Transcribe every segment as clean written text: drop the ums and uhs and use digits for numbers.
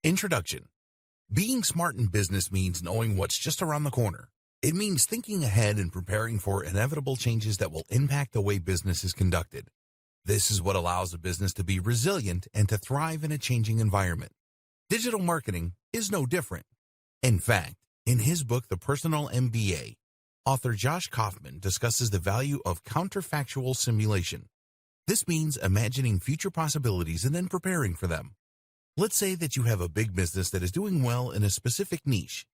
Introduction. Being smart in business means knowing what's just around the corner. It means thinking ahead and preparing for inevitable changes that will impact the way business is conducted. This is what allows a business to be resilient and to thrive in a changing environment. Digital marketing is no different. In fact, in his book, The Personal MBA, author Josh Kaufman discusses the value of counterfactual simulation. This means imagining future possibilities and then preparing for them. Let's say that you have a big business that is doing well in a specific niche.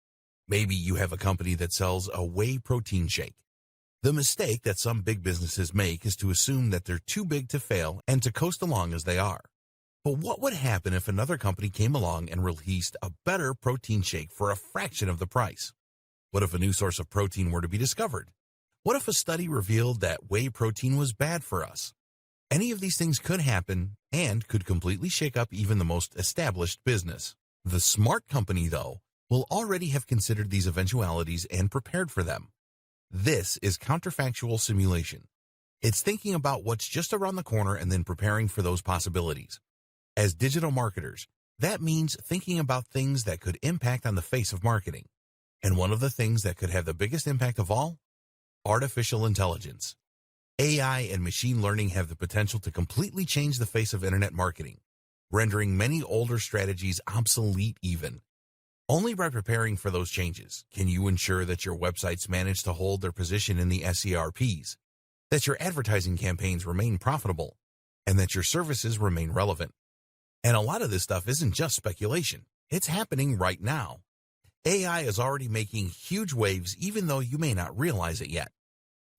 Maybe you have a company that sells a whey protein shake. The mistake that some big businesses make is to assume that they're too big to fail and to coast along as they are. But what would happen if another company came along and released a better protein shake for a fraction of the price? What if a new source of protein were to be discovered? What if a study revealed that whey protein was bad for us? Any of these things could happen and could completely shake up even the most established business. The smart company, though, will already have considered these eventualities and prepared for them. This is counterfactual simulation. It's thinking about what's just around the corner and then preparing for those possibilities. As digital marketers, that means thinking about things that could impact on the face of marketing. And one of the things that could have the biggest impact of all? Artificial intelligence. AI and machine learning have the potential to completely change the face of internet marketing, rendering many older strategies obsolete even. Only by preparing for those changes can you ensure that your websites manage to hold their position in the SERPs, that your advertising campaigns remain profitable, and that your services remain relevant. And a lot of this stuff isn't just speculation. It's happening right now. AI is already making huge waves even though you may not realize it yet.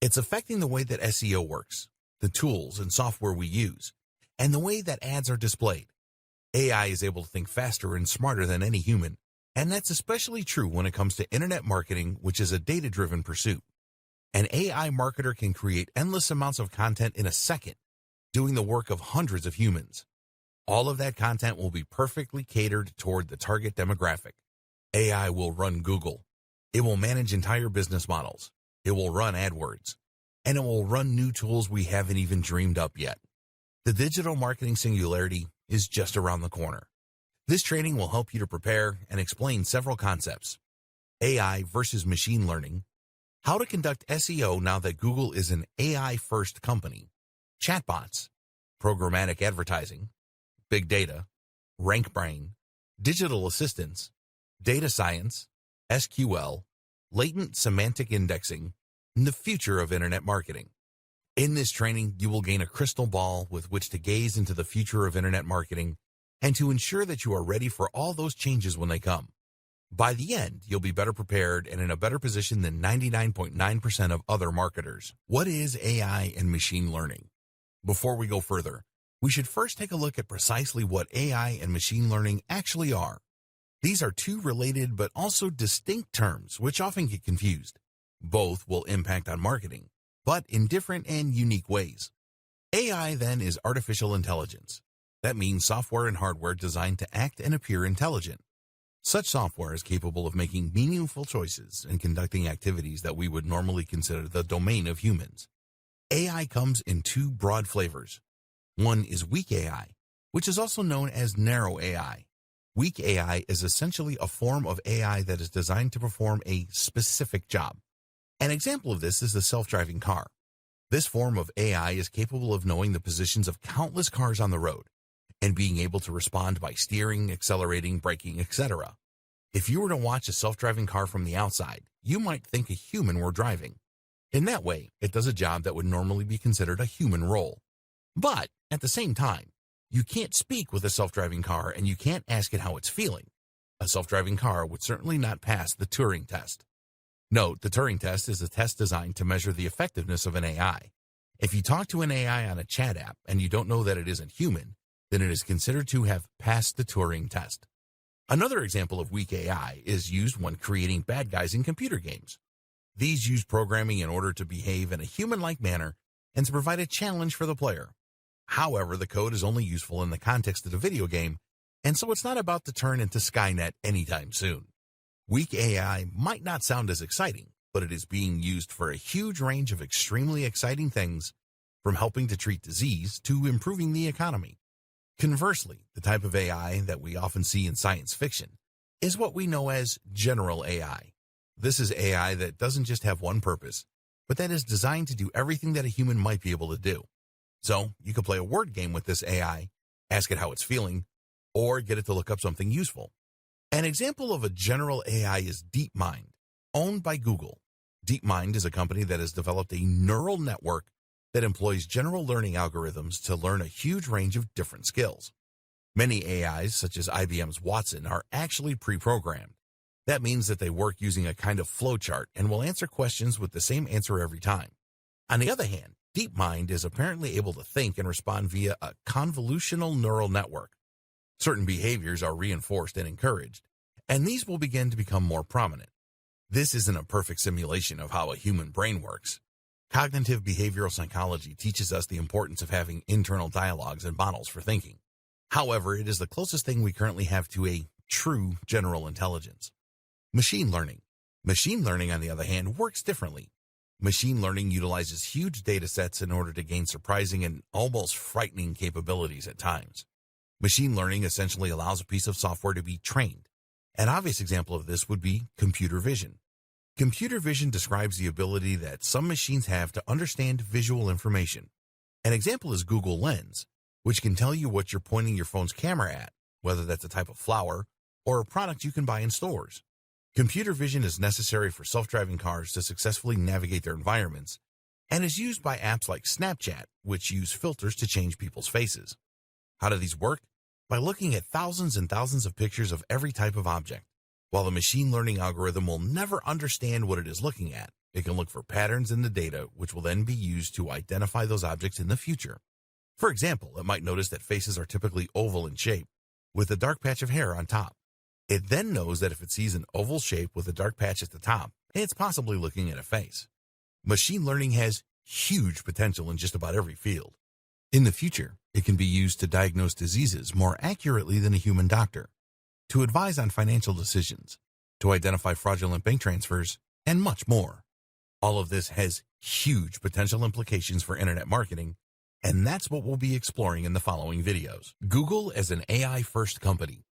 It's affecting the way that SEO works, the tools and software we use, and the way that ads are displayed. AI is able to think faster and smarter than any human, and that's especially true when it comes to internet marketing, which is a data-driven pursuit. An AI marketer can create endless amounts of content in a second, doing the work of hundreds of humans. All of that content will be perfectly catered toward the target demographic. AI will run Google. It will manage entire business models. It will run AdWords, and it will run new tools we haven't even dreamed up yet. The digital marketing singularity is just around the corner. This training will help you to prepare and explain several concepts. AI versus machine learning, how to conduct SEO now that Google is an AI-first company, chatbots, programmatic advertising, big data, RankBrain, digital assistants, data science, SQL, latent semantic indexing, and the future of internet marketing. In this training, you will gain a crystal ball with which to gaze into the future of internet marketing and to ensure that you are ready for all those changes when they come. By the end, you'll be better prepared and in a better position than 99.9% of other marketers. What is AI and machine learning? Before we go further, we should first take a look at precisely what AI and machine learning actually are. These are two related but also distinct terms which often get confused. Both will impact on marketing, but in different and unique ways. AI then is artificial intelligence. That means software and hardware designed to act and appear intelligent. Such software is capable of making meaningful choices and conducting activities that we would normally consider the domain of humans. AI comes in two broad flavors. One is weak AI, which is also known as narrow AI. Weak AI is essentially a form of AI that is designed to perform a specific job. An example of this is the self-driving car. This form of AI is capable of knowing the positions of countless cars on the road and being able to respond by steering, accelerating, braking, etc. If you were to watch a self-driving car from the outside, you might think a human were driving. In that way, it does a job that would normally be considered a human role. But at the same time, you can't speak with a self-driving car and you can't ask it how it's feeling. A self-driving car would certainly not pass the Turing test. Note, the Turing test is a test designed to measure the effectiveness of an AI. If you talk to an AI on a chat app and you don't know that it isn't human, then it is considered to have passed the Turing test. Another example of weak AI is used when creating bad guys in computer games. These use programming in order to behave in a human-like manner and to provide a challenge for the player. However, the code is only useful in the context of the video game, and so it's not about to turn into Skynet anytime soon. Weak AI might not sound as exciting, but it is being used for a huge range of extremely exciting things, from helping to treat disease to improving the economy. Conversely, the type of AI that we often see in science fiction is what we know as general AI. This is AI that doesn't just have one purpose, but that is designed to do everything that a human might be able to do. So you could play a word game with this AI, ask it how it's feeling, or get it to look up something useful. An example of a general AI is DeepMind, owned by Google. DeepMind is a company that has developed a neural network that employs general learning algorithms to learn a huge range of different skills. Many AIs, such as IBM's Watson, are actually pre-programmed. That means that they work using a kind of flowchart and will answer questions with the same answer every time. On the other hand, DeepMind is apparently able to think and respond via a convolutional neural network. Certain behaviors are reinforced and encouraged, and these will begin to become more prominent. This isn't a perfect simulation of how a human brain works. Cognitive behavioral psychology teaches us the importance of having internal dialogues and models for thinking. However, it is the closest thing we currently have to a true general intelligence. Machine learning. Machine learning, on the other hand, works differently. Machine learning utilizes huge data sets in order to gain surprising and almost frightening capabilities at times. Machine learning essentially allows a piece of software to be trained. An obvious example of this would be computer vision. Computer vision describes the ability that some machines have to understand visual information. An example is Google Lens, which can tell you what you're pointing your phone's camera at, whether that's a type of flower or a product you can buy in stores. Computer vision is necessary for self-driving cars to successfully navigate their environments and is used by apps like Snapchat, which use filters to change people's faces. How do these work? By looking at thousands and thousands of pictures of every type of object. While the machine learning algorithm will never understand what it is looking at, it can look for patterns in the data, which will then be used to identify those objects in the future. For example, it might notice that faces are typically oval in shape, with a dark patch of hair on top. It then knows that if it sees an oval shape with a dark patch at the top, it's possibly looking at a face. Machine learning has huge potential in just about every field. In the future, it can be used to diagnose diseases more accurately than a human doctor, to advise on financial decisions, to identify fraudulent bank transfers, and much more. All of this has huge potential implications for internet marketing, and that's what we'll be exploring in the following videos. Google as an AI-first company.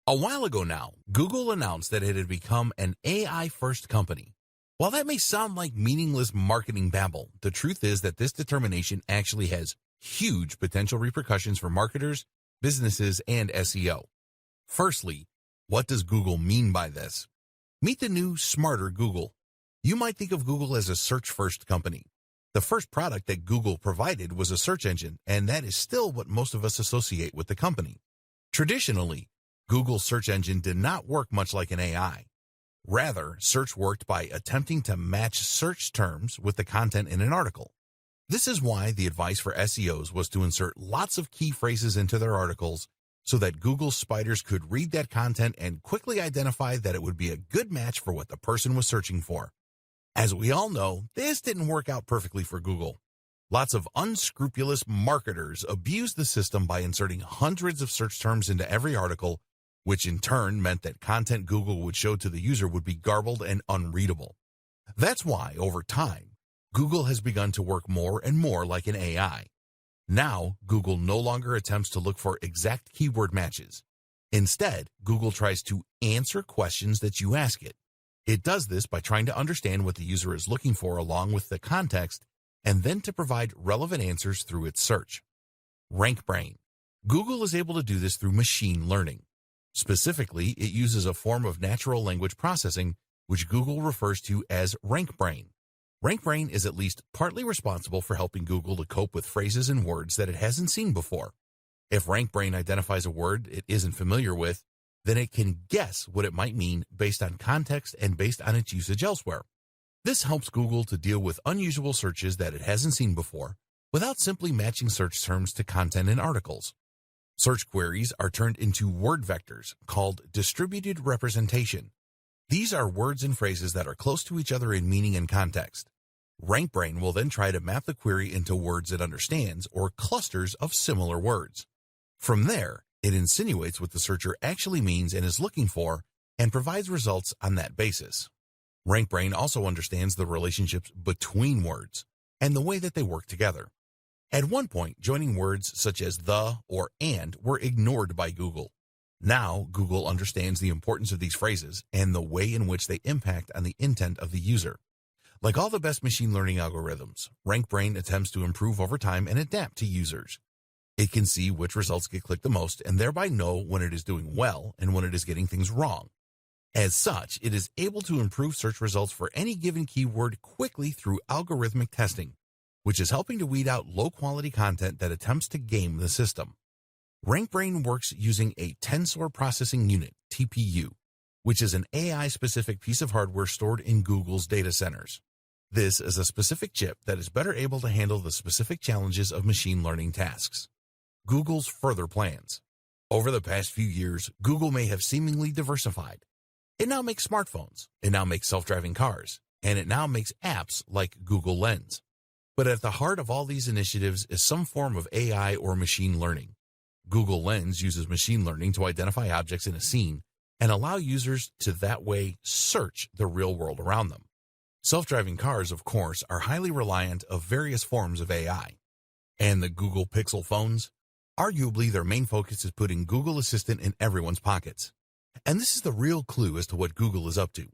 A while ago now, Google announced that it had become an AI-first company. While that may sound like meaningless marketing babble, the truth is that this determination actually has huge potential repercussions for marketers, businesses, and SEO. Firstly, what does Google mean by this? Meet the new, smarter Google. You might think of Google as a search-first company. The first product that Google provided was a search engine, and that is still what most of us associate with the company. Traditionally, Google's search engine did not work much like an AI. Rather, search worked by attempting to match search terms with the content in an article. This is why the advice for SEOs was to insert lots of key phrases into their articles so that Google's spiders could read that content and quickly identify that it would be a good match for what the person was searching for. As we all know, this didn't work out perfectly for Google. Lots of unscrupulous marketers abused the system by inserting hundreds of search terms into every article, which in turn meant that content Google would show to the user would be garbled and unreadable. That's why, over time, Google has begun to work more and more like an AI. Now, Google no longer attempts to look for exact keyword matches. Instead, Google tries to answer questions that you ask it. It does this by trying to understand what the user is looking for along with the context, and then to provide relevant answers through its search. RankBrain. Google is able to do this through machine learning. Specifically, it uses a form of natural language processing, which Google refers to as RankBrain. RankBrain is at least partly responsible for helping Google to cope with phrases and words that it hasn't seen before. If RankBrain identifies a word it isn't familiar with, then it can guess what it might mean based on context and based on its usage elsewhere. This helps Google to deal with unusual searches that it hasn't seen before without simply matching search terms to content in articles. Search queries are turned into word vectors called distributed representation. These are words and phrases that are close to each other in meaning and context. RankBrain will then try to map the query into words it understands or clusters of similar words. From there, it insinuates what the searcher actually means and is looking for and provides results on that basis. RankBrain also understands the relationships between words and the way that they work together. At one point, joining words such as the or and were ignored by Google. Now, Google understands the importance of these phrases and the way in which they impact on the intent of the user. Like all the best machine learning algorithms, RankBrain attempts to improve over time and adapt to users. It can see which results get clicked the most and thereby know when it is doing well and when it is getting things wrong. As such, it is able to improve search results for any given keyword quickly through algorithmic testing, which is helping to weed out low-quality content that attempts to game the system. RankBrain works using a tensor processing unit, TPU, which is an AI-specific piece of hardware stored in Google's data centers. This is a specific chip that is better able to handle the specific challenges of machine learning tasks. Google's further plans. Over the past few years, Google may have seemingly diversified. It now makes smartphones, it now makes self-driving cars, and it now makes apps like Google Lens. But at the heart of all these initiatives is some form of AI or machine learning. Google Lens uses machine learning to identify objects in a scene and allow users to that way search the real world around them. Self-driving cars, of course, are highly reliant of various forms of AI. And the Google Pixel phones? Arguably, their main focus is putting Google Assistant in everyone's pockets. And this is the real clue as to what Google is up to.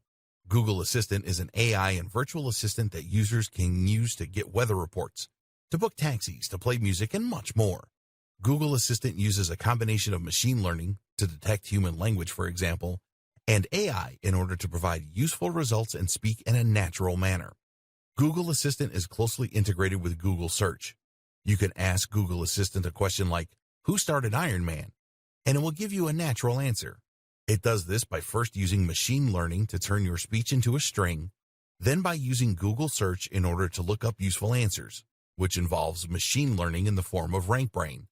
Google Assistant is an AI and virtual assistant that users can use to get weather reports, to book taxis, to play music, and much more. Google Assistant uses a combination of machine learning to detect human language, for example, and AI in order to provide useful results and speak in a natural manner. Google Assistant is closely integrated with Google Search. You can ask Google Assistant a question like, "Who started Iron Man?" and it will give you a natural answer. It does this by first using machine learning to turn your speech into a string, then by using Google Search in order to look up useful answers, which involves machine learning in the form of RankBrain,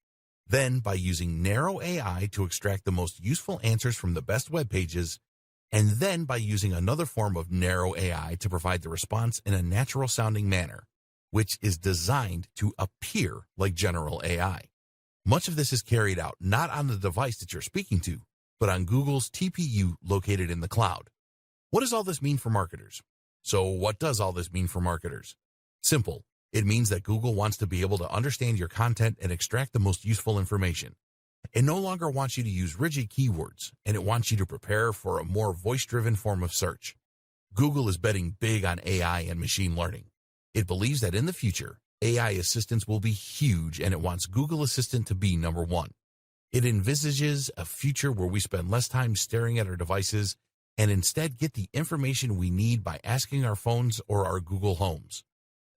then by using narrow AI to extract the most useful answers from the best web pages, and then by using another form of narrow AI to provide the response in a natural-sounding manner, which is designed to appear like general AI. Much of this is carried out not on the device that you're speaking to, but on Google's TPU located in the cloud. What does all this mean for marketers? So what does all this mean for marketers? Simple. It means that Google wants to be able to understand your content and extract the most useful information. It no longer wants you to use rigid keywords, and it wants you to prepare for a more voice-driven form of search. Google is betting big on AI and machine learning. It believes that in the future, AI assistants will be huge, and it wants Google Assistant to be number one. It envisages a future where we spend less time staring at our devices and instead get the information we need by asking our phones or our Google Homes.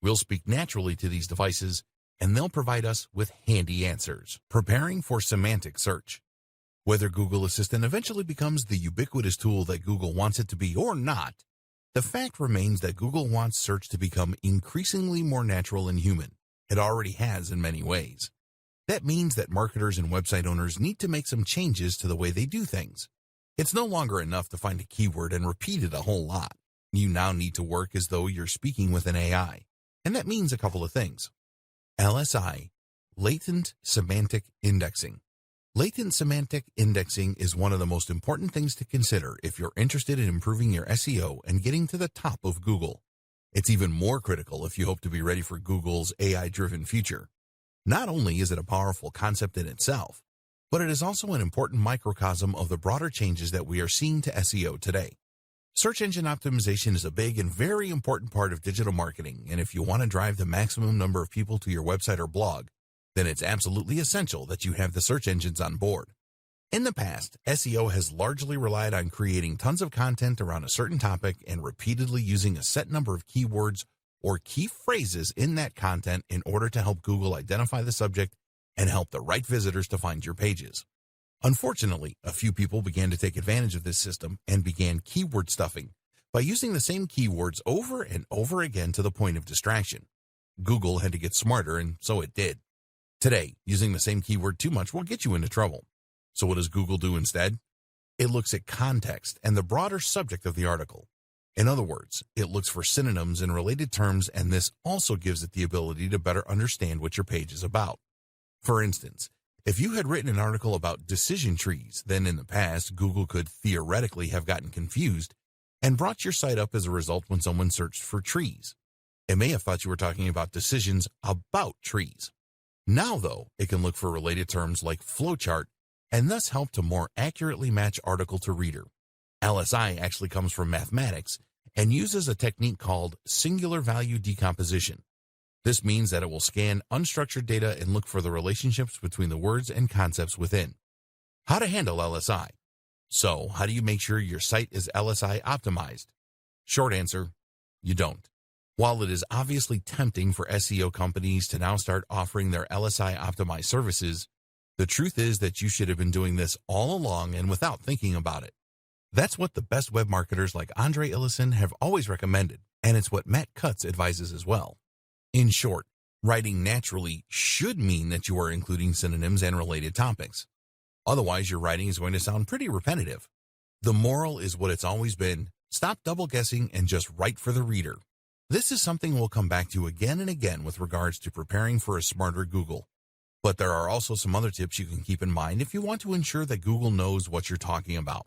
We'll speak naturally to these devices, and they'll provide us with handy answers. Preparing for semantic search. Whether Google Assistant eventually becomes the ubiquitous tool that Google wants it to be or not, the fact remains that Google wants search to become increasingly more natural and human. It already has in many ways. That means that marketers and website owners need to make some changes to the way they do things. It's no longer enough to find a keyword and repeat it a whole lot. You now need to work as though you're speaking with an AI. And that means a couple of things. LSI, latent semantic indexing. Latent semantic indexing is one of the most important things to consider if you're interested in improving your SEO and getting to the top of Google. It's even more critical if you hope to be ready for Google's AI-driven future. Not only is it a powerful concept in itself, but it is also an important microcosm of the broader changes that we are seeing to SEO today. Search engine optimization is a big and very important part of digital marketing, and if you want to drive the maximum number of people to your website or blog, then it's absolutely essential that you have the search engines on board. In the past, SEO has largely relied on creating tons of content around a certain topic and repeatedly using a set number of keywords or key phrases in that content in order to help Google identify the subject and help the right visitors to find your pages. Unfortunately, a few people began to take advantage of this system and began keyword stuffing by using the same keywords over and over again to the point of distraction. Google had to get smarter, and so it did. Today, using the same keyword too much will get you into trouble. So what does Google do instead? It looks at context and the broader subject of the article. In other words, it looks for synonyms and related terms, and this also gives it the ability to better understand what your page is about. For instance, if you had written an article about decision trees, then in the past, Google could theoretically have gotten confused and brought your site up as a result when someone searched for trees. It may have thought you were talking about decisions about trees. Now, though, it can look for related terms like flowchart and thus help to more accurately match article to reader. LSI actually comes from mathematics and uses a technique called singular value decomposition. This means that it will scan unstructured data and look for the relationships between the words and concepts within. How to handle LSI. So, how do you make sure your site is LSI optimized? Short answer, you don't. While it is obviously tempting for SEO companies to now start offering their LSI optimized services, the truth is that you should have been doing this all along and without thinking about it. That's what the best web marketers like Andre Illison have always recommended, and it's what Matt Cutts advises as well. In short, writing naturally should mean that you are including synonyms and related topics. Otherwise, your writing is going to sound pretty repetitive. The moral is what it's always been: stop double guessing and just write for the reader. This is something we'll come back to again and again with regards to preparing for a smarter Google. But there are also some other tips you can keep in mind if you want to ensure that Google knows what you're talking about.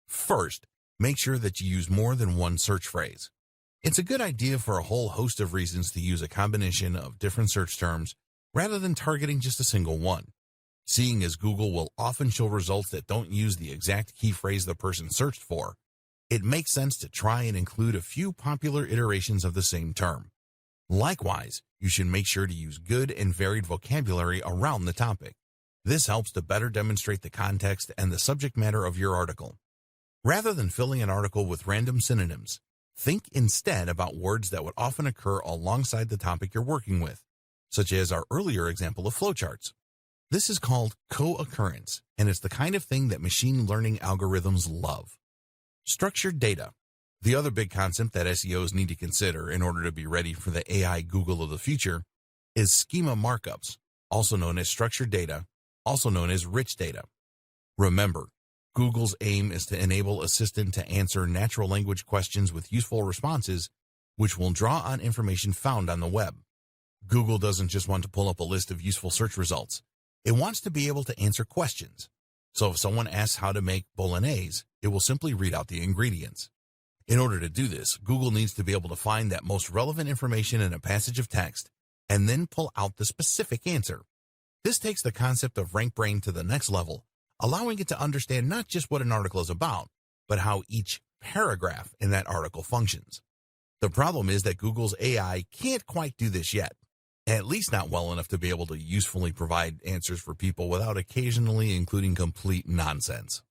First, make sure that you use more than one search phrase. It's a good idea for a whole host of reasons to use a combination of different search terms rather than targeting just a single one. Seeing as Google will often show results that don't use the exact key phrase the person searched for, it makes sense to try and include a few popular iterations of the same term. Likewise, you should make sure to use good and varied vocabulary around the topic. This helps to better demonstrate the context and the subject matter of your article. Rather than filling an article with random synonyms, think instead about words that would often occur alongside the topic you're working with, such as our earlier example of flowcharts. This is called co-occurrence, and it's the kind of thing that machine learning algorithms love. Structured data. The other big concept that SEOs need to consider in order to be ready for the AI Google of the future is schema markups, also known as structured data, also known as rich data. Remember, Google's aim is to enable Assistant to answer natural language questions with useful responses, which will draw on information found on the web. Google doesn't just want to pull up a list of useful search results. It wants to be able to answer questions. So if someone asks how to make bolognese, it will simply read out the ingredients. In order to do this, Google needs to be able to find that most relevant information in a passage of text and then pull out the specific answer. This takes the concept of rank brain to the next level, allowing it to understand not just what an article is about, but how each paragraph in that article functions. The problem is that Google's AI can't quite do this yet, at least not well enough to be able to usefully provide answers for people without occasionally including complete nonsense.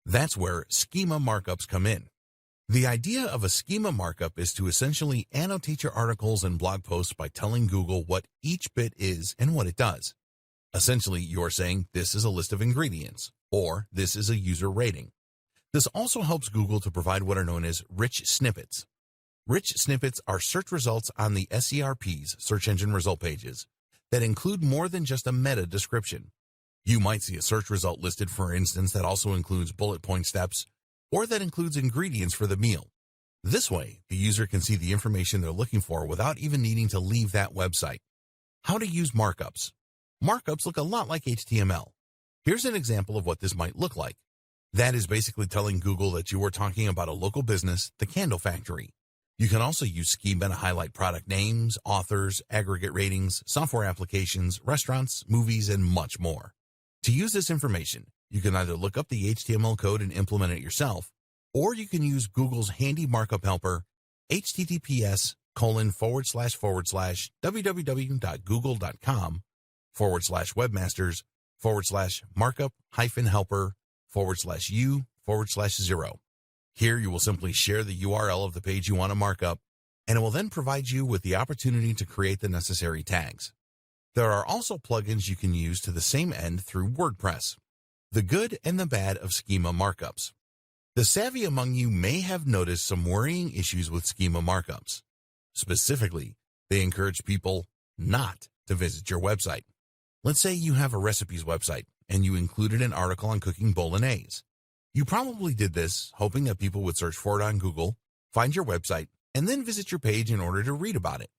That's where schema markups come in. The idea of a schema markup is to essentially annotate your articles and blog posts by telling Google what each bit is and what it does. Essentially, you're saying this is a list of ingredients, or this is a user rating. This also helps Google to provide what are known as rich snippets. Rich snippets are search results on the SERP's search engine result pages that include more than just a meta description. You might see a search result listed, for instance, that also includes bullet point steps, or that includes ingredients for the meal. This way, the user can see the information they're looking for without even needing to leave that website. How to use markups. Markups look a lot like HTML. Here's an example of what this might look like. That is basically telling Google that you are talking about a local business, the Candle Factory. You can also use schema to highlight product names, authors, aggregate ratings, software applications, restaurants, movies, and much more. To use this information, you can either look up the HTML code and implement it yourself, or you can use Google's handy markup helper, https://www.google.com/markup-helper/u/0. Here you will simply share the URL of the page you want to mark up, and it will then provide you with the opportunity to create the necessary tags. There are also plugins you can use to the same end through WordPress. The good and the bad of schema markups. The savvy among you may have noticed some worrying issues with schema markups. Specifically, they encourage people not to visit your website. Let's say you have a recipes website and you included an article on cooking bolognese. You probably did this hoping that people would search for it on Google, find your website, and then visit your page in order to read about it.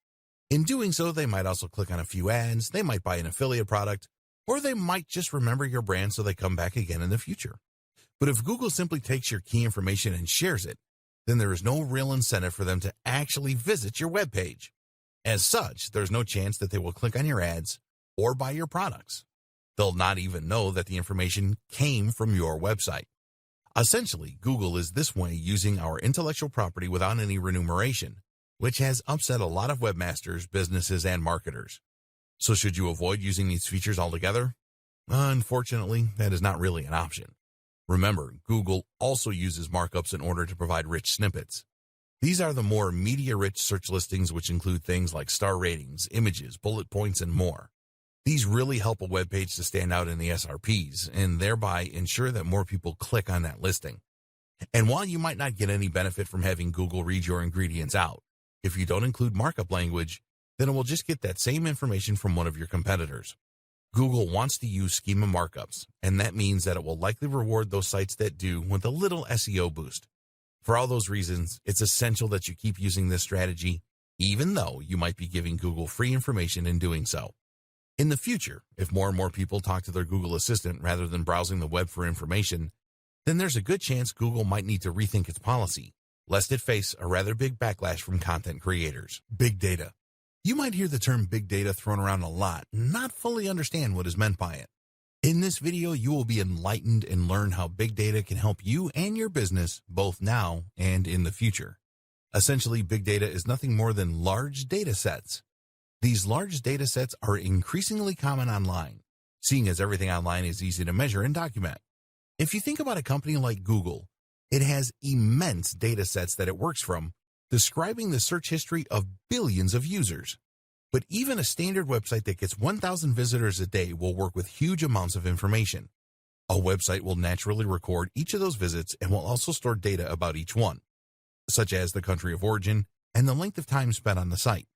In doing so, they might also click on a few ads, they might buy an affiliate product, or they might just remember your brand so they come back again in the future. But if Google simply takes your key information and shares it, then there is no real incentive for them to actually visit your web page. As such, there's no chance that they will click on your ads, or buy your products. They'll not even know that the information came from your website. Essentially, Google is this way using our intellectual property without any remuneration, which has upset a lot of webmasters, businesses, and marketers. So should you avoid using these features altogether? Unfortunately, that is not really an option. Remember, Google also uses markups in order to provide rich snippets. These are the more media-rich search listings, which include things like star ratings, images, bullet points, and more. These really help a web page to stand out in the SRPs and thereby ensure that more people click on that listing. And while you might not get any benefit from having Google read your ingredients out, if you don't include markup language, then it will just get that same information from one of your competitors. Google wants to use schema markups, and that means that it will likely reward those sites that do with a little SEO boost. For all those reasons, it's essential that you keep using this strategy, even though you might be giving Google free information in doing so. In the future, if more and more people talk to their Google Assistant rather than browsing the web for information, then there's a good chance Google might need to rethink its policy, lest it face a rather big backlash from content creators. Big data. You might hear the term big data thrown around a lot and not fully understand what is meant by it. In this video, you will be enlightened and learn how big data can help you and your business both now and in the future. Essentially, big data is nothing more than large data sets. These large data sets are increasingly common online, seeing as everything online is easy to measure and document. If you think about a company like Google, it has immense data sets that it works from, describing the search history of billions of users. But even a standard website that gets 1,000 visitors a day will work with huge amounts of information. A website will naturally record each of those visits and will also store data about each one, such as the country of origin and the length of time spent on the site.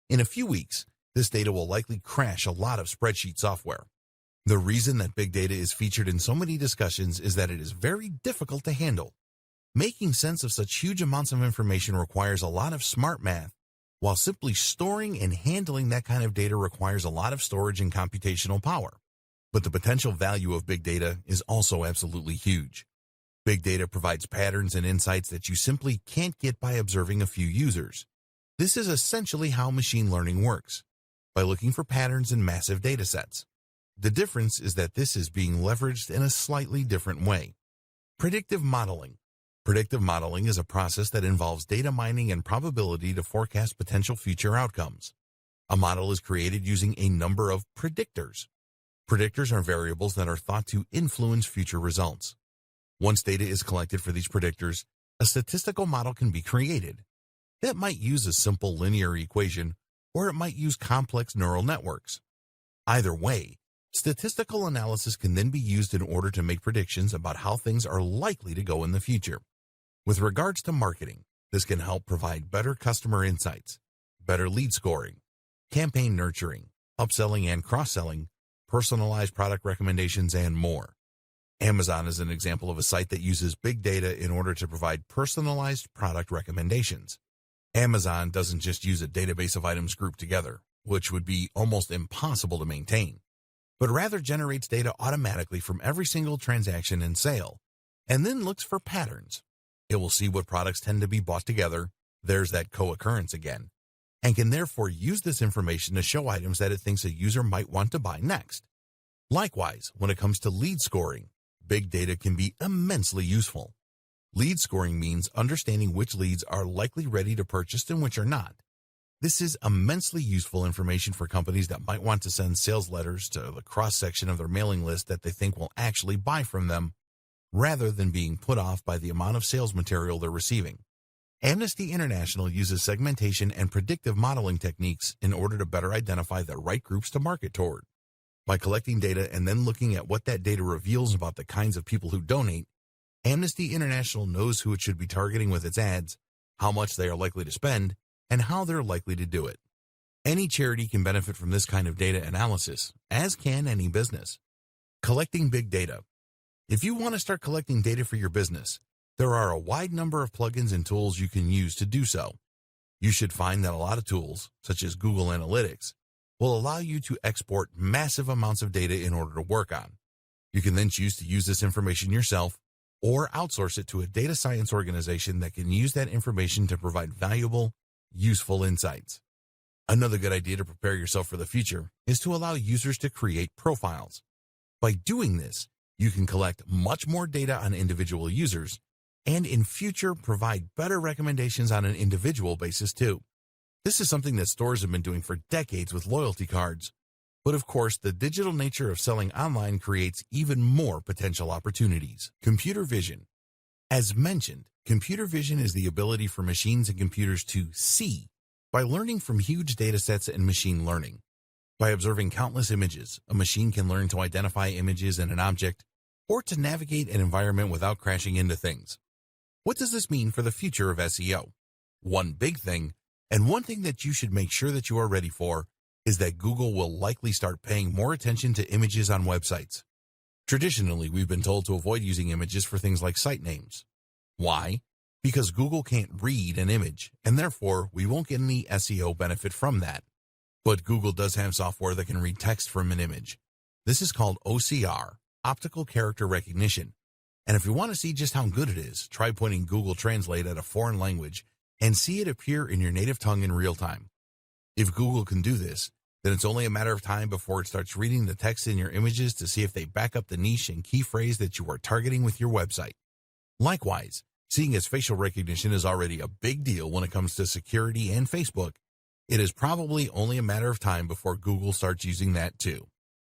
In a few weeks, this data will likely crash a lot of spreadsheet software. The reason that big data is featured in so many discussions is that it is very difficult to handle. Making sense of such huge amounts of information requires a lot of smart math, while simply storing and handling that kind of data requires a lot of storage and computational power. But the potential value of big data is also absolutely huge. Big data provides patterns and insights that you simply can't get by observing a few users. This is essentially how machine learning works, by looking for patterns in massive data sets. The difference is that this is being leveraged in a slightly different way. Predictive modeling. Predictive modeling is a process that involves data mining and probability to forecast potential future outcomes. A model is created using a number of predictors. Predictors are variables that are thought to influence future results. Once data is collected for these predictors, a statistical model can be created. That might use a simple linear equation, or it might use complex neural networks. Either way, statistical analysis can then be used in order to make predictions about how things are likely to go in the future. With regards to marketing, this can help provide better customer insights, better lead scoring, campaign nurturing, upselling and cross-selling, personalized product recommendations, and more. Amazon is an example of a site that uses big data in order to provide personalized product recommendations. Amazon doesn't just use a database of items grouped together, which would be almost impossible to maintain, but rather generates data automatically from every single transaction and sale, and then looks for patterns. It will see what products tend to be bought together, there's that co-occurrence again, and can therefore use this information to show items that it thinks a user might want to buy next. Likewise, when it comes to lead scoring, big data can be immensely useful. Lead scoring means understanding which leads are likely ready to purchase and which are not. This is immensely useful information for companies that might want to send sales letters to the cross-section of their mailing list that they think will actually buy from them, rather than being put off by the amount of sales material they're receiving. Amnesty International uses segmentation and predictive modeling techniques in order to better identify the right groups to market toward. By collecting data and then looking at what that data reveals about the kinds of people who donate, Amnesty International knows who it should be targeting with its ads, how much they are likely to spend, and how they're likely to do it. Any charity can benefit from this kind of data analysis, as can any business. Collecting big data. If you want to start collecting data for your business, there are a wide number of plugins and tools you can use to do so. You should find that a lot of tools, such as Google Analytics, will allow you to export massive amounts of data in order to work on. You can then choose to use this information yourself or outsource it to a data science organization that can use that information to provide valuable, useful insights. Another good idea to prepare yourself for the future is to allow users to create profiles. By doing this, you can collect much more data on individual users and in future provide better recommendations on an individual basis too. This is something that stores have been doing for decades with loyalty cards. But of course, the digital nature of selling online creates even more potential opportunities. Computer vision. As mentioned, computer vision is the ability for machines and computers to see by learning from huge data sets and machine learning. By observing countless images, a machine can learn to identify images in an object or to navigate an environment without crashing into things. What does this mean for the future of SEO? One big thing, and one thing that you should make sure that you are ready for, is that Google will likely start paying more attention to images on websites. Traditionally, we've been told to avoid using images for things like site names. Why? Because Google can't read an image, and therefore we won't get any SEO benefit from that. But Google does have software that can read text from an image. This is called OCR, Optical Character Recognition. And if you want to see just how good it is, try pointing Google Translate at a foreign language and see it appear in your native tongue in real time. If Google can do this, then it's only a matter of time before it starts reading the text in your images to see if they back up the niche and key phrase that you are targeting with your website. Likewise, seeing as facial recognition is already a big deal when it comes to security and Facebook, it is probably only a matter of time before Google starts using that too.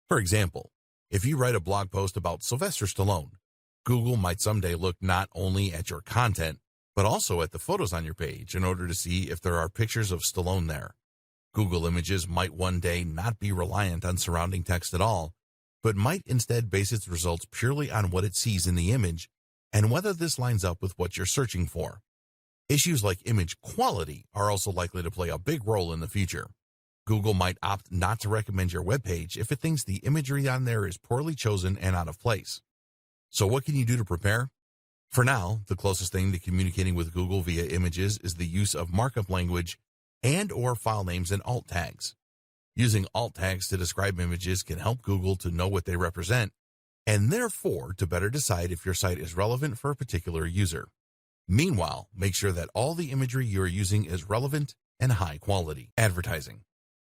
For example, if you write a blog post about Sylvester Stallone, Google might someday look not only at your content, but also at the photos on your page in order to see if there are pictures of Stallone there. Google Images might one day not be reliant on surrounding text at all, but might instead base its results purely on what it sees in the image and whether this lines up with what you're searching for. Issues like image quality are also likely to play a big role in the future. Google might opt not to recommend your webpage if it thinks the imagery on there is poorly chosen and out of place. So what can you do to prepare? For now, the closest thing to communicating with Google via images is the use of markup language and/or file names and alt tags. Using alt tags to describe images can help Google to know what they represent, and therefore to better decide if your site is relevant for a particular user. Meanwhile, make sure that all the imagery you are using is relevant and high quality. Advertising.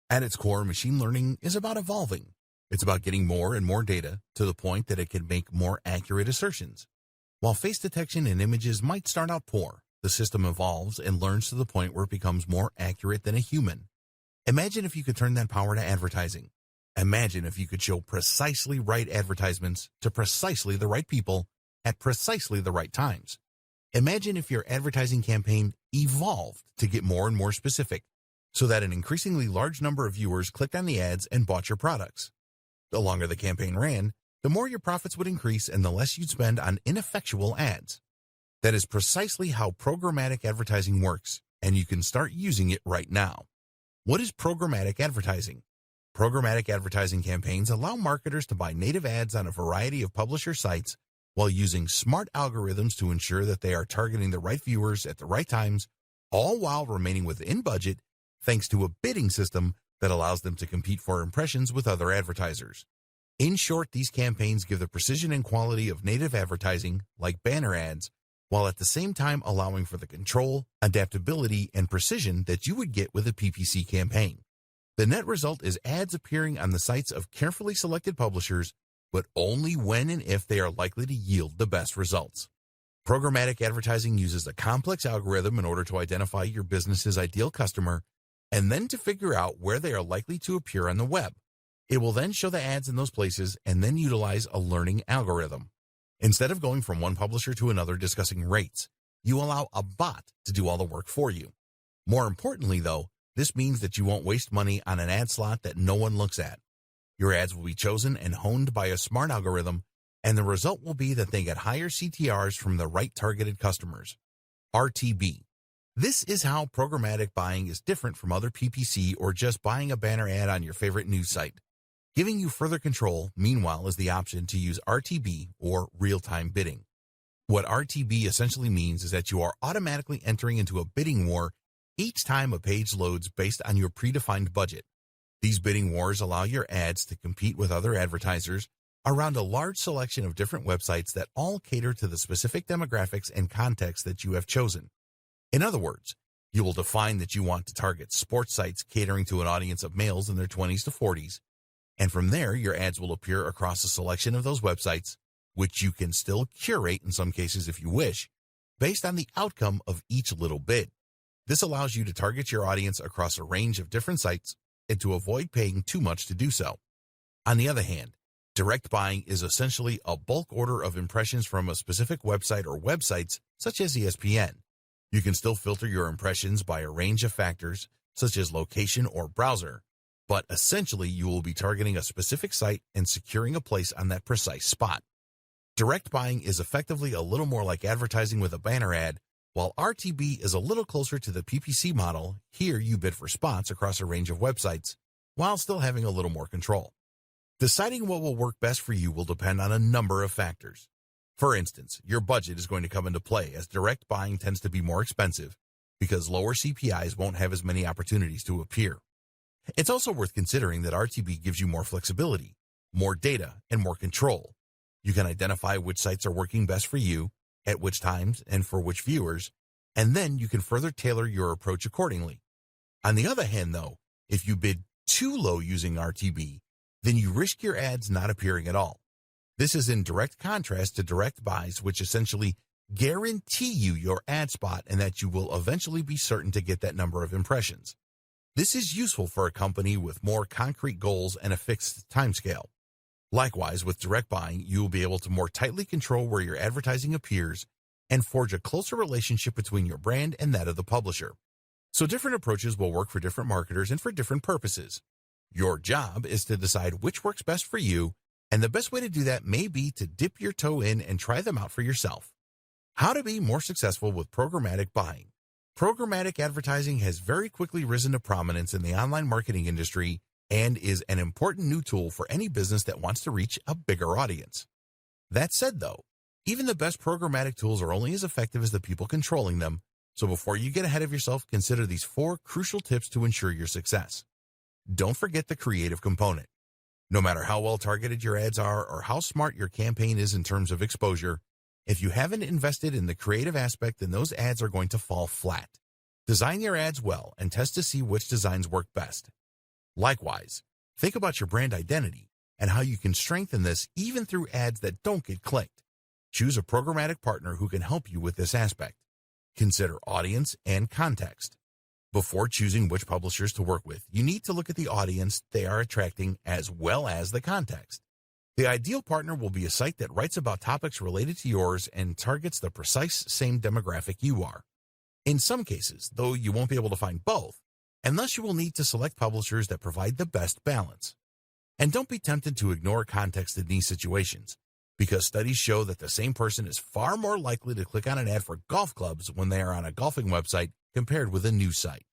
At its core, machine learning is about evolving. It's about getting more and more data to the point that it can make more accurate assertions. While face detection in images might start out poor, the system evolves and learns to the point where it becomes more accurate than a human. Imagine if you could turn that power to advertising. Imagine if you could show precisely right advertisements to precisely the right people at precisely the right times. Imagine if your advertising campaign evolved to get more and more specific, so that an increasingly large number of viewers clicked on the ads and bought your products. The longer the campaign ran, the more your profits would increase and the less you'd spend on ineffectual ads. That is precisely how programmatic advertising works, and you can start using it right now. What is programmatic advertising? Programmatic advertising campaigns allow marketers to buy native ads on a variety of publisher sites while using smart algorithms to ensure that they are targeting the right viewers at the right times, all while remaining within budget thanks to a bidding system that allows them to compete for impressions with other advertisers. In short, these campaigns give the precision and quality of native advertising, like banner ads, while at the same time allowing for the control, adaptability, and precision that you would get with a PPC campaign. The net result is ads appearing on the sites of carefully selected publishers, but only when and if they are likely to yield the best results. Programmatic advertising uses a complex algorithm in order to identify your business's ideal customer and then to figure out where they are likely to appear on the web. It will then show the ads in those places and then utilize a learning algorithm. Instead of going from one publisher to another discussing rates, you allow a bot to do all the work for you. More importantly, though, this means that you won't waste money on an ad slot that no one looks at. Your ads will be chosen and honed by a smart algorithm, and the result will be that they get higher CTRs from the right targeted customers. RTB. This is how programmatic buying is different from other PPC or just buying a banner ad on your favorite news site. Giving you further control, meanwhile, is the option to use RTB or real-time bidding. What RTB essentially means is that you are automatically entering into a bidding war each time a page loads based on your predefined budget. These bidding wars allow your ads to compete with other advertisers around a large selection of different websites that all cater to the specific demographics and context that you have chosen. In other words, You will define that you want to target sports sites catering to an audience of males in their 20s to 40s, and from there, your ads will appear across a selection of those websites, which you can still curate in some cases if you wish, based on the outcome of each little bid. This allows you to target your audience across a range of different sites and to avoid paying too much to do so. On the other hand, direct buying is essentially a bulk order of impressions from a specific website or websites such as ESPN. You can still filter your impressions by a range of factors such as location or browser, but essentially you will be targeting a specific site and securing a place on that precise spot. Direct buying is effectively a little more like advertising with a banner ad, while RTB is a little closer to the PPC model. Here you bid for spots across a range of websites, while still having a little more control. Deciding what will work best for you will depend on a number of factors. For instance, your budget is going to come into play, as direct buying tends to be more expensive because lower CPIs won't have as many opportunities to appear. It's also worth considering that RTB gives you more flexibility, more data, and more control. You can identify which sites are working best for you, at which times, and for which viewers, and then you can further tailor your approach accordingly. On the other hand, though, if you bid too low using RTB, then you risk your ads not appearing at all. This is in direct contrast to direct buys, which essentially guarantee you your ad spot and that you will eventually be certain to get that number of impressions. This is useful for a company with more concrete goals and a fixed timescale. Likewise, with direct buying, you will be able to more tightly control where your advertising appears and forge a closer relationship between your brand and that of the publisher. So different approaches will work for different marketers and for different purposes. Your job is to decide which works best for you, and the best way to do that may be to dip your toe in and try them out for yourself. How to be more successful with programmatic buying. Programmatic advertising has very quickly risen to prominence in the online marketing industry and is an important new tool for any business that wants to reach a bigger audience. That said, though, even the best programmatic tools are only as effective as the people controlling them, so before you get ahead of yourself, consider these 4 crucial tips to ensure your success. Don't forget the creative component. No matter how well targeted your ads are or how smart your campaign is in terms of exposure, if you haven't invested in the creative aspect, then those ads are going to fall flat. Design your ads well and test to see which designs work best. Likewise, think about your brand identity and how you can strengthen this even through ads that don't get clicked. Choose a programmatic partner who can help you with this aspect. Consider audience and context. Before choosing which publishers to work with, you need to look at the audience they are attracting as well as the context. The ideal partner will be a site that writes about topics related to yours and targets the precise same demographic you are. In some cases, though, you won't be able to find both, and thus you will need to select publishers that provide the best balance. And don't be tempted to ignore context in these situations, because studies show that the same person is far more likely to click on an ad for golf clubs when they are on a golfing website compared with a news site.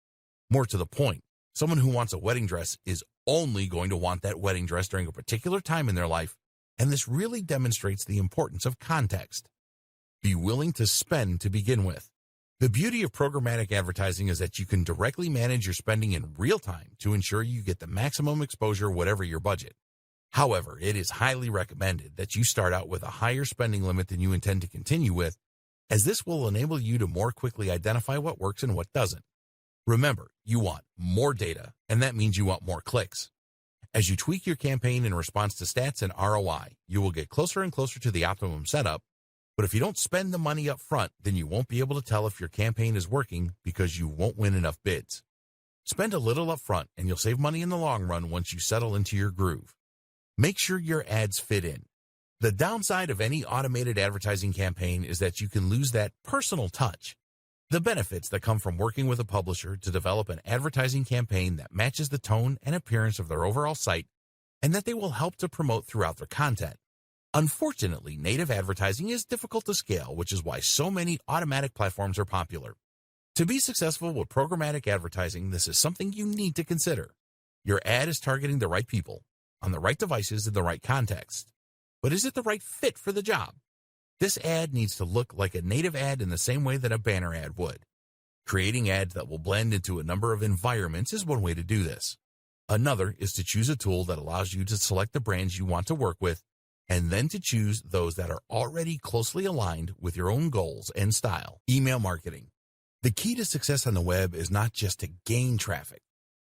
More to the point, someone who wants a wedding dress is only going to want that wedding dress during a particular time in their life, and this really demonstrates the importance of context. Be willing to spend to begin with. The beauty of programmatic advertising is that you can directly manage your spending in real time to ensure you get the maximum exposure whatever your budget. However, it is highly recommended that you start out with a higher spending limit than you intend to continue with, as this will enable you to more quickly identify what works and what doesn't. Remember, you want more data, and that means you want more clicks. As you tweak your campaign in response to stats and ROI, you will get closer and closer to the optimum setup. But if you don't spend the money up front, then you won't be able to tell if your campaign is working because you won't win enough bids. Spend a little up front and you'll save money in the long run once you settle into your groove. Make sure your ads fit in. The downside of any automated advertising campaign is that you can lose that personal touch. The benefits that come from working with a publisher to develop an advertising campaign that matches the tone and appearance of their overall site, and that they will help to promote throughout their content. Unfortunately, native advertising is difficult to scale, which is why so many automatic platforms are popular. To be successful with programmatic advertising, this is something you need to consider. Your ad is targeting the right people, on the right devices in the right context. But is it the right fit for the job? This ad needs to look like a native ad in the same way that a banner ad would. Creating ads that will blend into a number of environments is one way to do this. Another is to choose a tool that allows you to select the brands you want to work with, and then to choose those that are already closely aligned with your own goals and style. Email marketing. The key to success on the web is not just to gain traffic,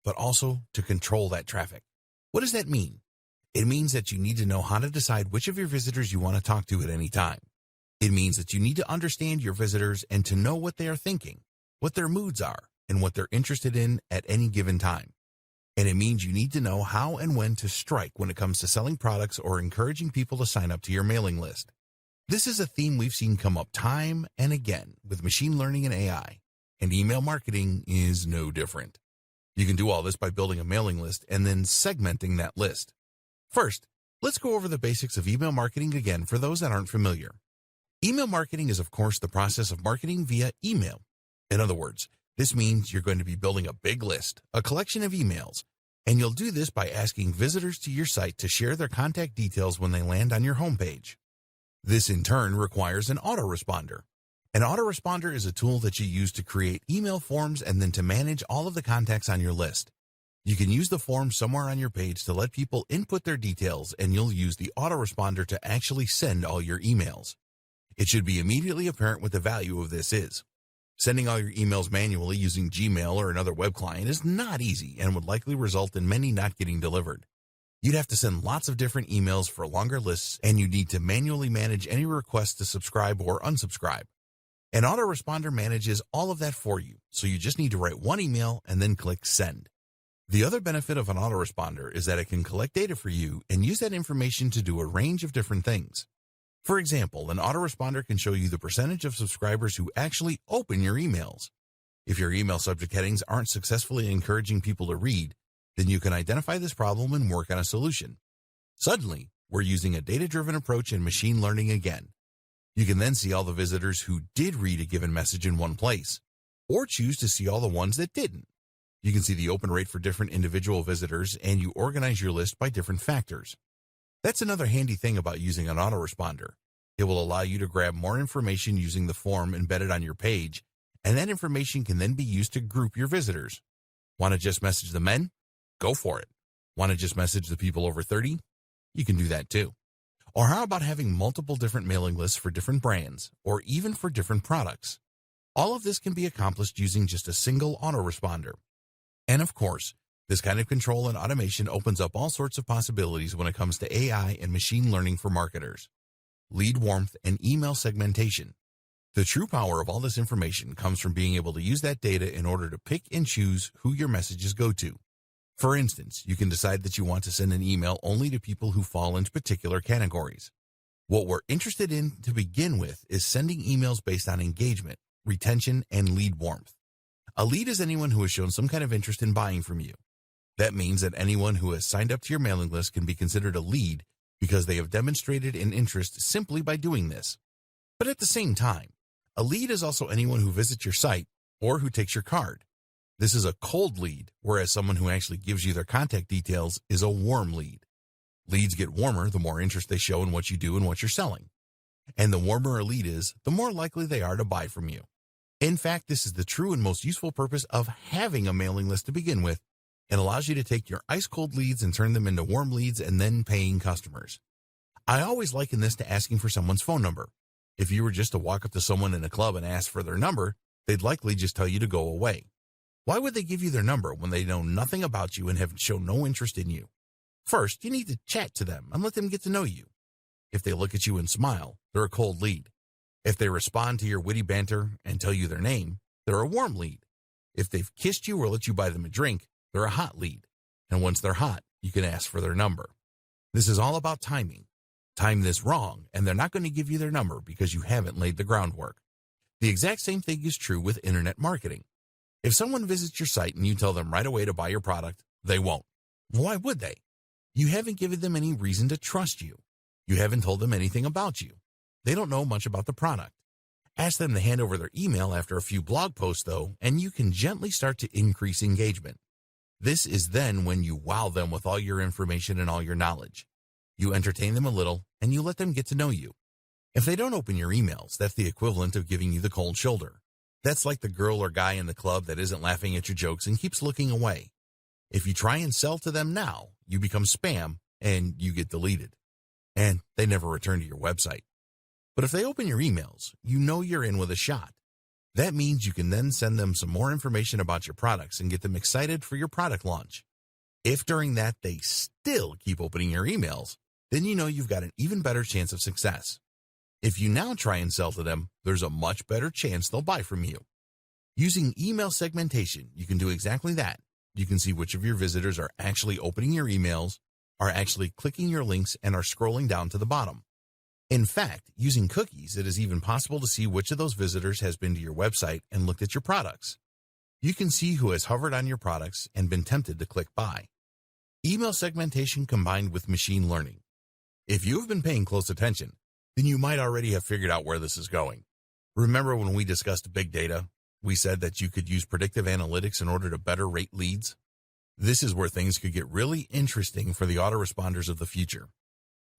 but also to control that traffic. What does that mean? It means that you need to know how to decide which of your visitors you want to talk to at any time. It means that you need to understand your visitors and to know what they are thinking, what their moods are, and what they're interested in at any given time. And it means you need to know how and when to strike when it comes to selling products or encouraging people to sign up to your mailing list. This is a theme we've seen come up time and again with machine learning and AI, and email marketing is no different. You can do all this by building a mailing list and then segmenting that list. First, let's go over the basics of email marketing again for those that aren't familiar. Email marketing is, of course, the process of marketing via email. In other words, this means you're going to be building a big list, a collection of emails, and you'll do this by asking visitors to your site to share their contact details when they land on your homepage. This, in turn, requires an autoresponder. An autoresponder is a tool that you use to create email forms and then to manage all of the contacts on your list. You can use the form somewhere on your page to let people input their details, and you'll use the autoresponder to actually send all your emails. It should be immediately apparent what the value of this is. Sending all your emails manually using Gmail or another web client is not easy and would likely result in many not getting delivered. You'd have to send lots of different emails for longer lists, and you need to manually manage any requests to subscribe or unsubscribe. An autoresponder manages all of that for you, so you just need to write one email and then click send. The other benefit of an autoresponder is that it can collect data for you and use that information to do a range of different things. For example, an autoresponder can show you the percentage of subscribers who actually open your emails. If your email subject headings aren't successfully encouraging people to read, then you can identify this problem and work on a solution. Suddenly, we're using a data-driven approach and machine learning again. You can then see all the visitors who did read a given message in one place, or choose to see all the ones that didn't. You can see the open rate for different individual visitors, and you organize your list by different factors. That's another handy thing about using an autoresponder. It will allow you to grab more information using the form embedded on your page, and that information can then be used to group your visitors. Want to just message the men? Go for it. Want to just message the people over 30? You can do that too. Or how about having multiple different mailing lists for different brands, or even for different products? All of this can be accomplished using just a single autoresponder. And of course, this kind of control and automation opens up all sorts of possibilities when it comes to AI and machine learning for marketers, lead warmth, and email segmentation. The true power of all this information comes from being able to use that data in order to pick and choose who your messages go to. For instance, you can decide that you want to send an email only to people who fall into particular categories. What we're interested in to begin with is sending emails based on engagement, retention, and lead warmth. A lead is anyone who has shown some kind of interest in buying from you. That means that anyone who has signed up to your mailing list can be considered a lead because they have demonstrated an interest simply by doing this. But at the same time, a lead is also anyone who visits your site or who takes your card. This is a cold lead, whereas someone who actually gives you their contact details is a warm lead. Leads get warmer the more interest they show in what you do and what you're selling. And the warmer a lead is, the more likely they are to buy from you. In fact, this is the true and most useful purpose of having a mailing list to begin with. It allows you to take your ice-cold leads and turn them into warm leads and then paying customers. I always liken this to asking for someone's phone number. If you were just to walk up to someone in a club and ask for their number, they'd likely just tell you to go away. Why would they give you their number when they know nothing about you and have shown no interest in you? First, you need to chat to them and let them get to know you. If they look at you and smile, they're a cold lead. If they respond to your witty banter and tell you their name, they're a warm lead. If they've kissed you or let you buy them a drink, they're a hot lead. And once they're hot, you can ask for their number. This is all about timing. Time this wrong, and they're not going to give you their number because you haven't laid the groundwork. The exact same thing is true with internet marketing. If someone visits your site and you tell them right away to buy your product, they won't. Why would they? You haven't given them any reason to trust you. You haven't told them anything about you. They don't know much about the product. Ask them to hand over their email after a few blog posts, though, and you can gently start to increase engagement. This is then when you wow them with all your information and all your knowledge. You entertain them a little, and you let them get to know you. If they don't open your emails, that's the equivalent of giving you the cold shoulder. That's like the girl or guy in the club that isn't laughing at your jokes and keeps looking away. If you try and sell to them now, you become spam and you get deleted. And they never return to your website. But if they open your emails, you know you're in with a shot. That means you can then send them some more information about your products and get them excited for your product launch. If during that they still keep opening your emails, then you know you've got an even better chance of success. If you now try and sell to them, there's a much better chance they'll buy from you. Using email segmentation, you can do exactly that. You can see which of your visitors are actually opening your emails, are actually clicking your links, and are scrolling down to the bottom. In fact, using cookies, it is even possible to see which of those visitors has been to your website and looked at your products. You can see who has hovered on your products and been tempted to click buy. Email segmentation combined with machine learning. If you have been paying close attention, then you might already have figured out where this is going. Remember when we discussed big data? We said that you could use predictive analytics in order to better rate leads. This is where things could get really interesting for the autoresponders of the future.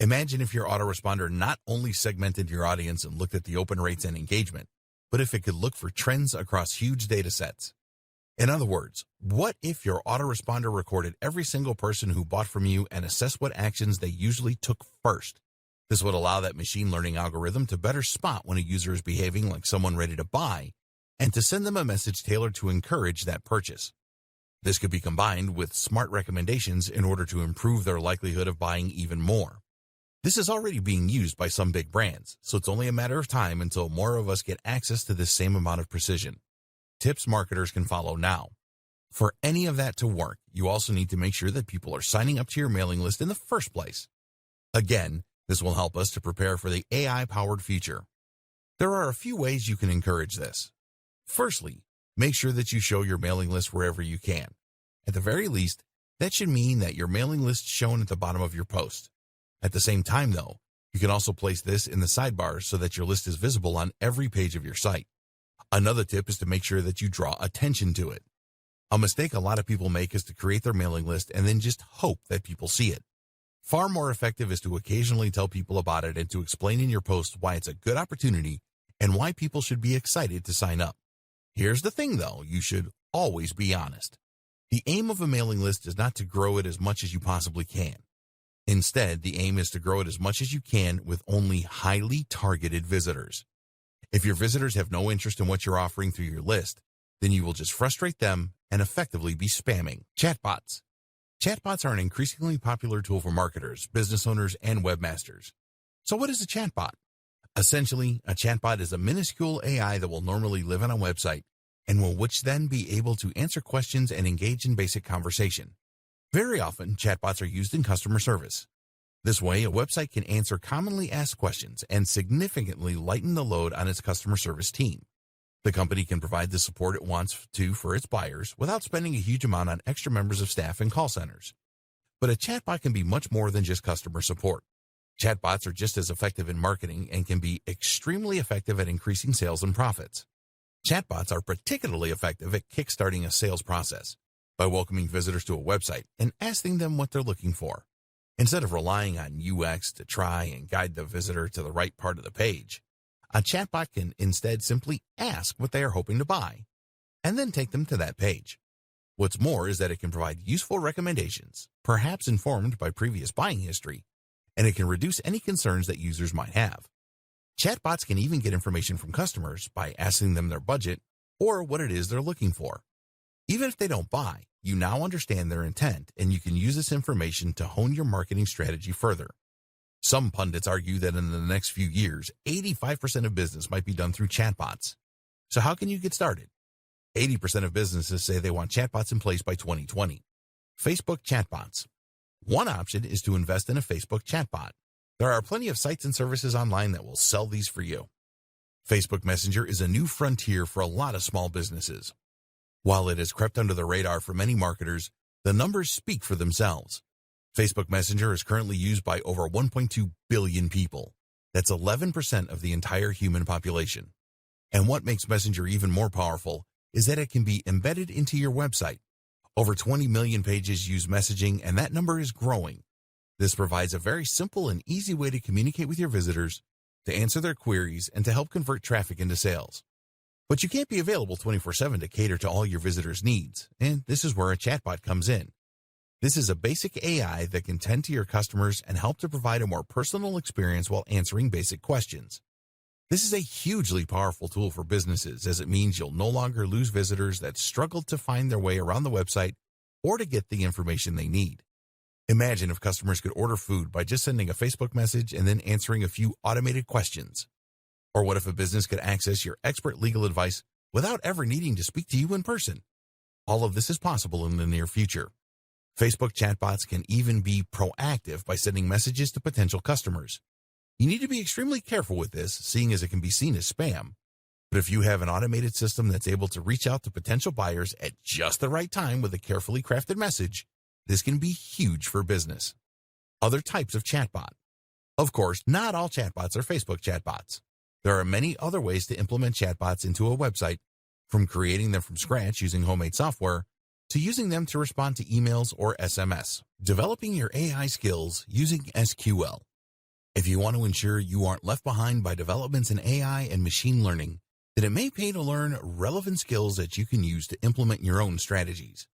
Imagine if your autoresponder not only segmented your audience and looked at the open rates and engagement, but if it could look for trends across huge data sets. In other words, what if your autoresponder recorded every single person who bought from you and assessed what actions they usually took first? This would allow that machine learning algorithm to better spot when a user is behaving like someone ready to buy and to send them a message tailored to encourage that purchase. This could be combined with smart recommendations in order to improve their likelihood of buying even more. This is already being used by some big brands, so it's only a matter of time until more of us get access to this same amount of precision. Tips marketers can follow now. For any of that to work, you also need to make sure that people are signing up to your mailing list in the first place. Again, this will help us to prepare for the AI-powered future. There are a few ways you can encourage this. Firstly, make sure that you show your mailing list wherever you can. At the very least, that should mean that your mailing list is shown at the bottom of your post. At the same time, though, you can also place this in the sidebar so that your list is visible on every page of your site. Another tip is to make sure that you draw attention to it. A mistake a lot of people make is to create their mailing list and then just hope that people see it. Far more effective is to occasionally tell people about it and to explain in your post why it's a good opportunity and why people should be excited to sign up. Here's the thing, though, you should always be honest. The aim of a mailing list is not to grow it as much as you possibly can. Instead, the aim is to grow it as much as you can with only highly targeted visitors. If your visitors have no interest in what you're offering through your list, then you will just frustrate them and effectively be spamming. Chatbots. Chatbots are an increasingly popular tool for marketers, business owners, and webmasters. So what is a chatbot? Essentially, a chatbot is a minuscule AI that will normally live on a website and will which then be able to answer questions and engage in basic conversation. Very often, chatbots are used in customer service. This way, a website can answer commonly asked questions and significantly lighten the load on its customer service team. The company can provide the support it wants to for its buyers without spending a huge amount on extra members of staff and call centers. But a chatbot can be much more than just customer support. Chatbots are just as effective in marketing and can be extremely effective at increasing sales and profits. Chatbots are particularly effective at kickstarting a sales process by welcoming visitors to a website and asking them what they're looking for. Instead of relying on UX to try and guide the visitor to the right part of the page, a chatbot can instead simply ask what they are hoping to buy and then take them to that page. What's more is that it can provide useful recommendations, perhaps informed by previous buying history, and it can reduce any concerns that users might have. Chatbots can even get information from customers by asking them their budget or what it is they're looking for. Even if they don't buy, you now understand their intent, and you can use this information to hone your marketing strategy further. Some pundits argue that in the next few years, 85% of business might be done through chatbots. So how can you get started? 80% of businesses say they want chatbots in place by 2020. Facebook chatbots. One option is to invest in a Facebook chatbot. There are plenty of sites and services online that will sell these for you. Facebook Messenger is a new frontier for a lot of small businesses. While it has crept under the radar for many marketers, the numbers speak for themselves. Facebook Messenger is currently used by over 1.2 billion people. That's 11% of the entire human population. And what makes Messenger even more powerful is that it can be embedded into your website. Over 20 million pages use messaging, and that number is growing. This provides a very simple and easy way to communicate with your visitors, to answer their queries, and to help convert traffic into sales. But you can't be available 24/7 to cater to all your visitors' needs, and this is where a chatbot comes in. This is a basic AI that can tend to your customers and help to provide a more personal experience while answering basic questions. This is a hugely powerful tool for businesses as it means you'll no longer lose visitors that struggle to find their way around the website or to get the information they need. Imagine if customers could order food by just sending a Facebook message and then answering a few automated questions. Or what if a business could access your expert legal advice without ever needing to speak to you in person? All of this is possible in the near future. Facebook chatbots can even be proactive by sending messages to potential customers. You need to be extremely careful with this, seeing as it can be seen as spam. But if you have an automated system that's able to reach out to potential buyers at just the right time with a carefully crafted message, this can be huge for business. Other types of chatbot. Of course, not all chatbots are Facebook chatbots. There are many other ways to implement chatbots into a website, from creating them from scratch using homemade software, to using them to respond to emails or SMS. Developing your AI skills using SQL. If you want to ensure you aren't left behind by developments in AI and machine learning, then it may pay to learn relevant skills that you can use to implement your own strategies.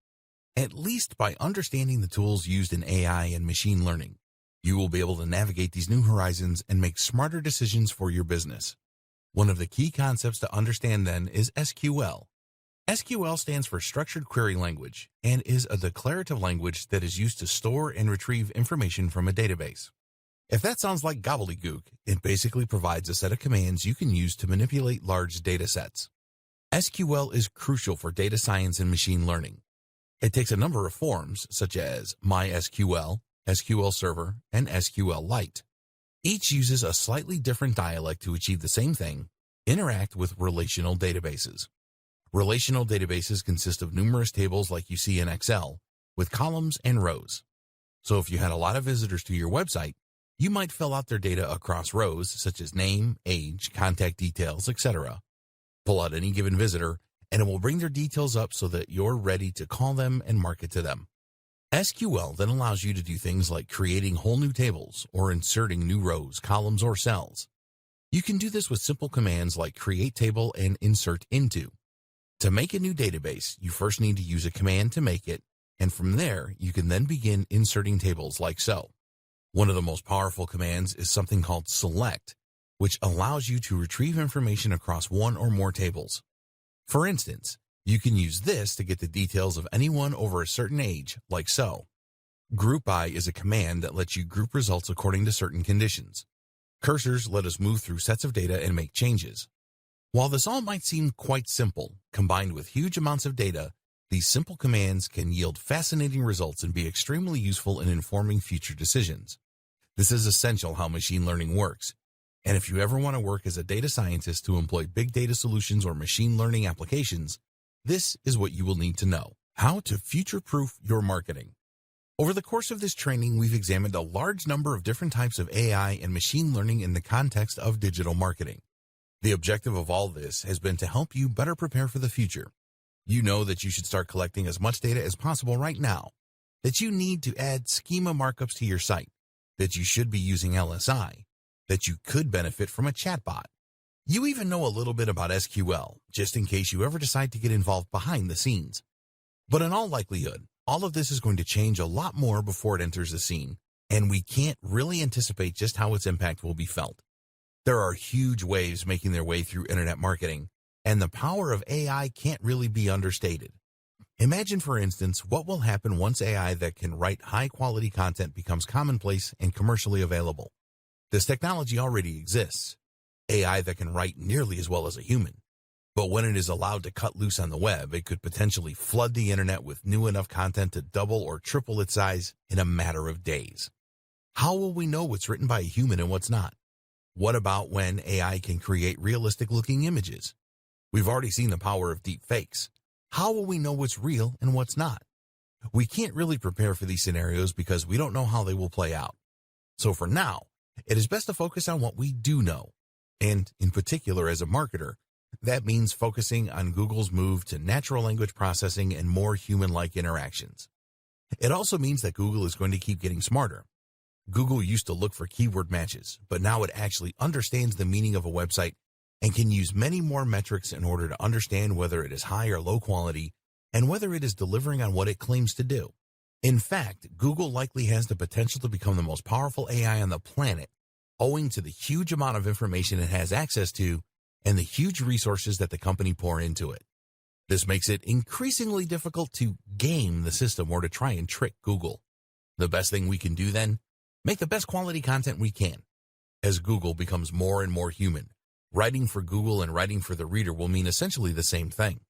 At least by understanding the tools used in AI and machine learning, you will be able to navigate these new horizons and make smarter decisions for your business. One of the key concepts to understand then is SQL. SQL stands for Structured Query Language and is a declarative language that is used to store and retrieve information from a database. If that sounds like gobbledygook, it basically provides a set of commands you can use to manipulate large data sets. SQL is crucial for data science and machine learning. It takes a number of forms, such as MySQL, SQL Server, and SQLite. Each uses a slightly different dialect to achieve the same thing: interact with relational databases. Relational databases consist of numerous tables like you see in Excel, with columns and rows. So if you had a lot of visitors to your website, you might fill out their data across rows such as name, age, contact details, etc. Pull out any given visitor, and it will bring their details up so that you're ready to call them and market to them. SQL then allows you to do things like creating whole new tables or inserting new rows, columns, or cells. You can do this with simple commands like create table and insert into. To make a new database, you first need to use a command to make it, and from there, you can then begin inserting tables like so. One of the most powerful commands is something called select, which allows you to retrieve information across one or more tables. For instance, you can use this to get the details of anyone over a certain age, like so. Group by is a command that lets you group results according to certain conditions. Cursors let us move through sets of data and make changes. While this all might seem quite simple, combined with huge amounts of data, these simple commands can yield fascinating results and be extremely useful in informing future decisions. This is essential how machine learning works. And if you ever want to work as a data scientist to employ big data solutions or machine learning applications, this is what you will need to know: how to future-proof your marketing. Over the course of this training, we've examined a large number of different types of AI and machine learning in the context of digital marketing. The objective of all this has been to help you better prepare for the future. You know that you should start collecting as much data as possible right now, that you need to add schema markups to your site, that you should be using LSI, that you could benefit from a chatbot. You even know a little bit about SQL, just in case you ever decide to get involved behind the scenes. But in all likelihood, all of this is going to change a lot more before it enters the scene, and we can't really anticipate just how its impact will be felt. There are huge waves making their way through internet marketing, and the power of AI can't really be understated. Imagine, for instance, what will happen once AI that can write high-quality content becomes commonplace and commercially available. This technology already exists. AI that can write nearly as well as a human. But when it is allowed to cut loose on the web, it could potentially flood the internet with new enough content to double or triple its size in a matter of days. How will we know what's written by a human and what's not? What about when AI can create realistic-looking images? We've already seen the power of deep fakes. How will we know what's real and what's not? We can't really prepare for these scenarios because we don't know how they will play out. So for now, it is best to focus on what we do know. And in particular, as a marketer, that means focusing on Google's move to natural language processing and more human-like interactions. It also means that Google is going to keep getting smarter. Google used to look for keyword matches, but now it actually understands the meaning of a website and can use many more metrics in order to understand whether it is high or low quality and whether it is delivering on what it claims to do. In fact, Google likely has the potential to become the most powerful AI on the planet owing to the huge amount of information it has access to and the huge resources that the company pour into it. This makes it increasingly difficult to game the system or to try and trick Google. The best thing we can do then, make the best quality content we can. As Google becomes more and more human, writing for Google and writing for the reader will mean essentially the same thing.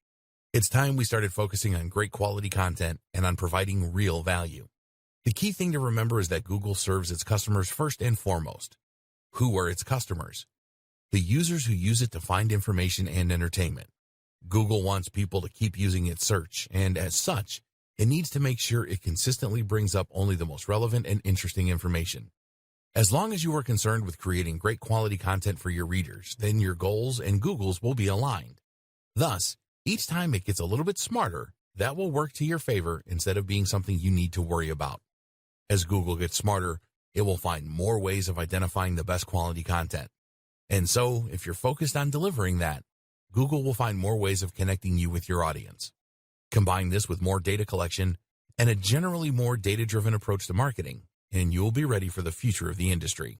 It's time we started focusing on great quality content and on providing real value. The key thing to remember is that Google serves its customers first and foremost. Who are its customers? The users who use it to find information and entertainment. Google wants people to keep using its search, and as such, it needs to make sure it consistently brings up only the most relevant and interesting information. As long as you are concerned with creating great quality content for your readers, then your goals and Google's will be aligned. Thus, each time it gets a little bit smarter, that will work to your favor instead of being something you need to worry about. As Google gets smarter, it will find more ways of identifying the best quality content. And so, if you're focused on delivering that, Google will find more ways of connecting you with your audience. Combine this with more data collection and a generally more data-driven approach to marketing, and you'll be ready for the future of the industry.